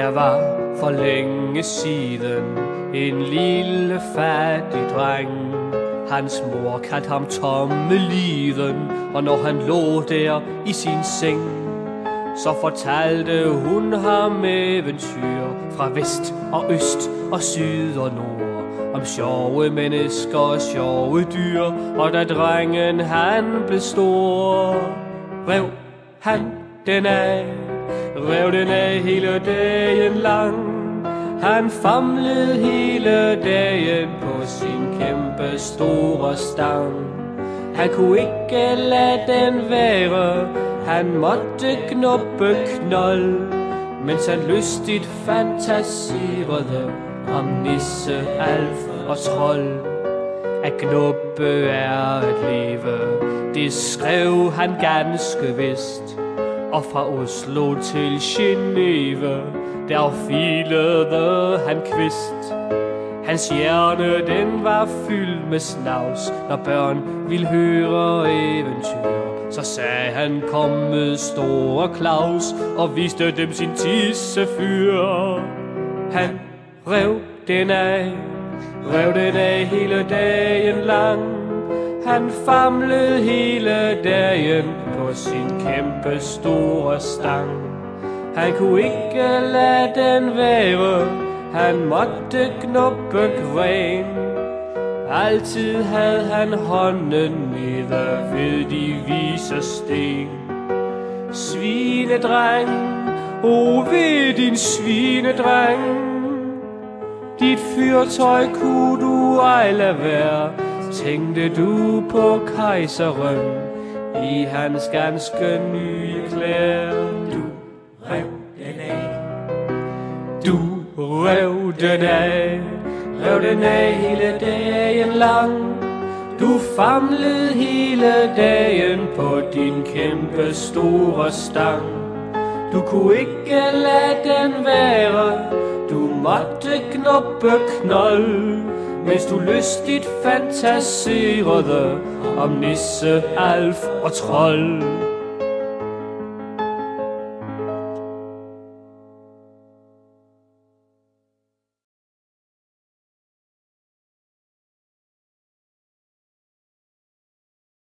Der var for længe siden en lille fattig dreng. Hans mor kaldte ham Tommeliden, og når han lå der i sin seng, så fortalte hun ham eventyr fra vest og øst og syd og nord, om sjove mennesker og sjove dyr. Og da drengen han blev stor, rev han den af, rev den af hele dagen lang. Han famlede hele dagen på sin kæmpe store stang. Han kunne ikke lade den være, han måtte knuppe knold, mens han lystigt fantaserede om nisse, alf og trold. At knuppe er at leve, det skrev han ganske vist. Og fra Oslo til Geneve, der filede han kvist. Hans hjerne, den var fyldt med snavs. Når børn ville høre eventyr, så sagde han, kom med store Claus, og viste dem sin tissefyr. Han rev den af, rev den af hele dagen lang. Han famlede hele dagen på sin kæmpe store stang. Han kunne ikke lade den være, han måtte knuppe gren. Altid havde han hånden nede ved de vise sten. Svinedreng, ved din svinedreng, dit fyrtøj kunne du ej lade være. Tænkte du på kejseren i hans ganske nye klæder? Du rev den af, du rev den af, rev den af hele dagen lang. Du famlede hele dagen på din kæmpe store stang. Du kunne ikke lade den være, du måtte knuppe knold, mens du lystigt fantaserede om nisse, alf og trold.